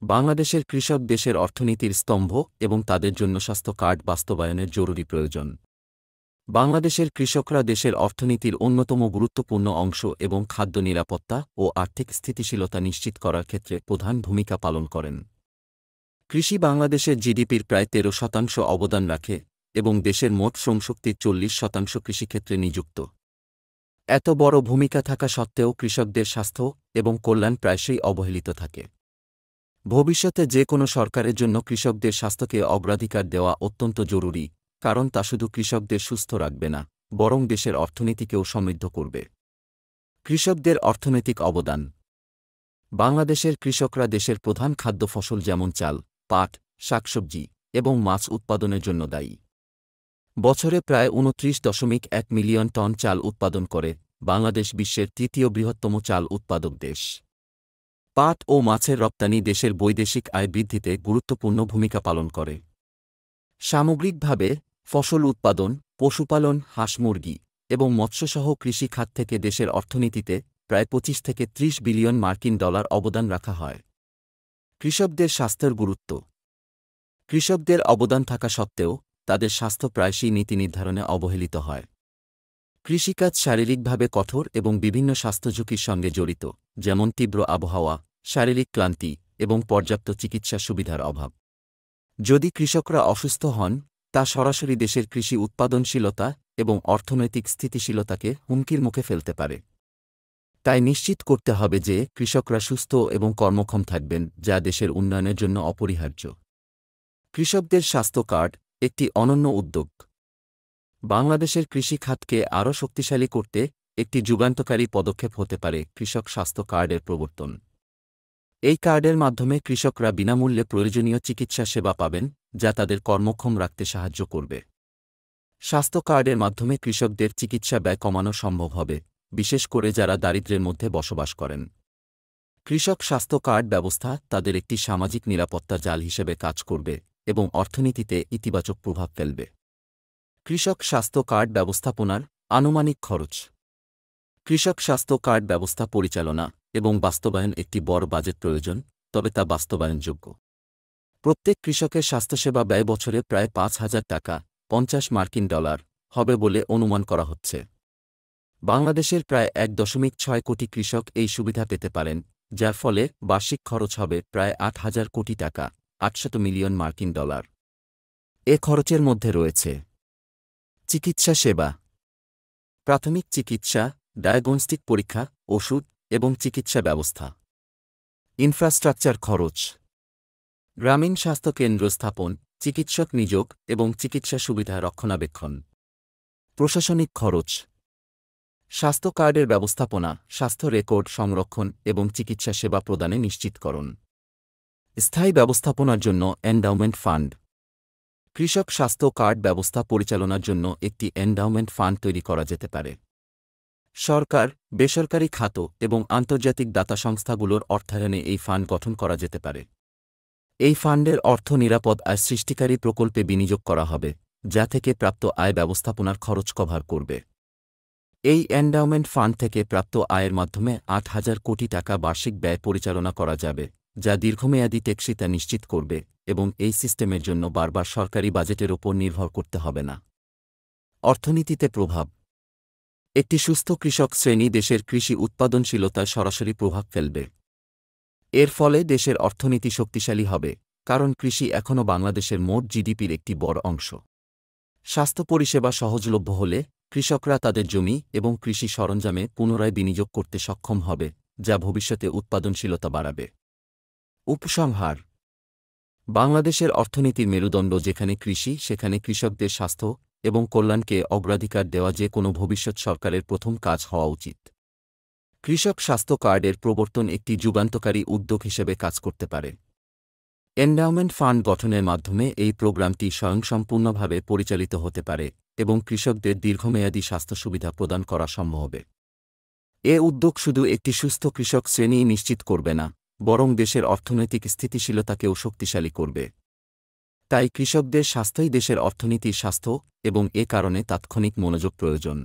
বাংলাদেশের কৃষক দেশের অর্থনীতির স্তম্ভ এবং তাদের জন্য স্বাস্থ্য কার্ড বাস্তবায়নের জরুরি প্রয়োজন। বাংলাদেশের কৃষকরা দেশের অর্থনীতির অন্যতম গুরুত্বপূর্ণ অংশ এবং খাদ্য নিরাপত্তা ও আর্থিক স্থিতিশীলতা নিশ্চিত করার ক্ষেত্রে প্রধান ভূমিকা পালন করেন। কৃষি বাংলাদেশের জিডিপির প্রায় 13% অবদান রাখে এবং দেশের মোট শ্রমশক্তির 40% কৃষিক্ষেত্রে নিযুক্ত। এত বড় ভূমিকা থাকা সত্ত্বেও কৃষকদের স্বাস্থ্য এবং কল্যাণ প্রায়শই অবহেলিত থাকে। ভবিষ্যতে যে কোনো সরকারের জন্য কৃষকদের স্বাস্থ্যকে অগ্রাধিকার দেওয়া অত্যন্ত জরুরি, কারণ তা শুধু কৃষকদের সুস্থ রাখবে না, বরং দেশের অর্থনীতিকেও সমৃদ্ধ করবে। কৃষকদের অর্থনৈতিক অবদান। বাংলাদেশের কৃষকরা দেশের প্রধান খাদ্য ফসল যেমন চাল, পাট, শাকসবজি এবং মাছ উৎপাদনের জন্য দায়ী। বছরে প্রায় ২৯.১ মিলিয়ন টন চাল উৎপাদন করে। বাংলাদেশ বিশ্বের তৃতীয় বৃহত্তম চাল উৎপাদক দেশ। পাট ও মাছের রপ্তানি দেশের বৈদেশিক আয় বৃদ্ধিতে গুরুত্বপূর্ণ ভূমিকা পালন করে। সামগ্রিকভাবে ফসল উৎপাদন, পশুপালন, হাঁস মুরগি এবং মৎস্যসহ কৃষি খাত থেকে দেশের অর্থনীতিতে প্রায় ২৫ থেকে ৩০ বিলিয়ন মার্কিন ডলার অবদান রাখা হয়। কৃষকদের স্বাস্থ্যের গুরুত্ব। কৃষকদের অবদান থাকা সত্ত্বেও তাদের স্বাস্থ্য প্রায়শই নীতি নির্ধারণে অবহেলিত হয়। কৃষিকাজ শারীরিকভাবে কঠোর এবং বিভিন্ন স্বাস্থ্য ঝুঁকির সঙ্গে জড়িত, যেমন তীব্র আবহাওয়া, শারীরিক ক্লান্তি এবং পর্যাপ্ত চিকিৎসা সুবিধার অভাব। যদি কৃষকরা অসুস্থ হন, তা সরাসরি দেশের কৃষি উৎপাদনশীলতা এবং অর্থনৈতিক স্থিতিশীলতাকে হুমকির মুখে ফেলতে পারে। তাই নিশ্চিত করতে হবে যে কৃষকরা সুস্থ এবং কর্মক্ষম থাকবেন, যা দেশের উন্নয়নের জন্য অপরিহার্য। কৃষকদের স্বাস্থ্য কার্ড একটি অনন্য উদ্যোগ। বাংলাদেশের কৃষি খাতকে আরও শক্তিশালী করতে একটি যুগান্তকারী পদক্ষেপ হতে পারে কৃষক স্বাস্থ্য কার্ডের প্রবর্তন। এই কার্ডের মাধ্যমে কৃষকরা বিনামূল্যে প্রয়োজনীয় চিকিৎসা সেবা পাবেন, যা তাদের কর্মক্ষম রাখতে সাহায্য করবে। স্বাস্থ্য কার্ডের মাধ্যমে কৃষকদের চিকিৎসা ব্যয় কমানো সম্ভব হবে, বিশেষ করে যারা দারিদ্র্যের মধ্যে বসবাস করেন। কৃষক স্বাস্থ্য কার্ড ব্যবস্থা তাদের একটি সামাজিক নিরাপত্তা জাল হিসেবে কাজ করবে এবং অর্থনীতিতে ইতিবাচক প্রভাব ফেলবে। কৃষক স্বাস্থ্য কার্ড ব্যবস্থাপনার আনুমানিক খরচ। কৃষক স্বাস্থ্য কার্ড ব্যবস্থা পরিচালনা এবং বাস্তবায়ন একটি বড় বাজেট প্রয়োজন, তবে তা বাস্তবায়নযোগ্য। প্রত্যেক কৃষকের স্বাস্থ্যসেবা ব্যয় বছরে প্রায় ৫,০০০ টাকা, $৫০ হবে বলে অনুমান করা হচ্ছে। বাংলাদেশের প্রায় ১.৬ কোটি কৃষক এই সুবিধা পেতে পারেন, যার ফলে বার্ষিক খরচ হবে প্রায় ৮,০০০ কোটি টাকা, $৮০০ মিলিয়ন। এ খরচের মধ্যে রয়েছে চিকিৎসা সেবা, প্রাথমিক চিকিৎসা, ডায়াগনস্টিক পরীক্ষা, ওষুধ এবং চিকিৎসা ব্যবস্থা। ইনফ্রাস্ট্রাকচার খরচ, গ্রামীণ স্বাস্থ্যকেন্দ্র স্থাপন, চিকিৎসক নিয়োগ এবং চিকিৎসা সুবিধা রক্ষণাবেক্ষণ। প্রশাসনিক খরচ, স্বাস্থ্য কার্ডের ব্যবস্থাপনা, স্বাস্থ্য রেকর্ড সংরক্ষণ এবং চিকিৎসা সেবা প্রদানে নিশ্চিতকরণ। স্থায়ী ব্যবস্থাপনার জন্য এন্ডাউমেন্ট ফান্ড। কৃষক স্বাস্থ্য কার্ড ব্যবস্থা পরিচালনার জন্য একটি এন্ডাউমেন্ট ফান্ড তৈরি করা যেতে পারে। সরকার, বেসরকারি খাত এবং আন্তর্জাতিক দাতা সংস্থাগুলোর অর্থায়নে এই ফান্ড গঠন করা যেতে পারে। এই ফান্ডের অর্থ নিরাপদ আয় সৃষ্টিকারী প্রকল্পে বিনিয়োগ করা হবে, যা থেকে প্রাপ্ত আয় ব্যবস্থাপনার খরচ কভার করবে। এই এন্ডাউমেন্ট ফান্ড থেকে প্রাপ্ত আয়ের মাধ্যমে ৮,০০০ কোটি টাকা বার্ষিক ব্যয় পরিচালনা করা যাবে, যা দীর্ঘমেয়াদী টেকসইতা নিশ্চিত করবে এবং এই সিস্টেমের জন্য বারবার সরকারি বাজেটের ওপর নির্ভর করতে হবে না। অর্থনীতিতে প্রভাব। একটি সুস্থ কৃষক শ্রেণী দেশের কৃষি উৎপাদনশীলতায় সরাসরি প্রভাব ফেলবে। এর ফলে দেশের অর্থনীতি শক্তিশালী হবে, কারণ কৃষি এখনও বাংলাদেশের মোট জিডিপির একটি বড় অংশ। স্বাস্থ্য পরিষেবা সহজলভ্য হলে কৃষকরা তাদের জমি এবং কৃষি সরঞ্জামে পুনরায় বিনিয়োগ করতে সক্ষম হবে, যা ভবিষ্যতে উৎপাদনশীলতা বাড়াবে। উপসংহার। বাংলাদেশের অর্থনীতির মেরুদণ্ড যেখানে কৃষি, সেখানে কৃষকদের স্বাস্থ্য এবং কল্যাণকে অগ্রাধিকার দেওয়া যে কোনো ভবিষ্যৎ সরকারের প্রথম কাজ হওয়া উচিত। কৃষক স্বাস্থ্য কার্ডের প্রবর্তন একটি যুগান্তকারী উদ্যোগ হিসেবে কাজ করতে পারে। এন্ডাউমেন্ট ফান্ড গঠনের মাধ্যমে এই প্রোগ্রামটি স্বয়ংসম্পূর্ণভাবে পরিচালিত হতে পারে এবং কৃষকদের দীর্ঘমেয়াদী স্বাস্থ্য সুবিধা প্রদান করা সম্ভব হবে। এ উদ্যোগ শুধু একটি সুস্থ কৃষক শ্রেণী নিশ্চিত করবে না, বরং দেশের অর্থনৈতিক স্থিতিশীলতাকেও শক্তিশালী করবে। তাই কৃষকদের স্বাস্থ্যই দেশের অর্থনীতির স্বাস্থ্য এবং এ কারণে তাৎক্ষণিক মনোযোগ প্রয়োজন।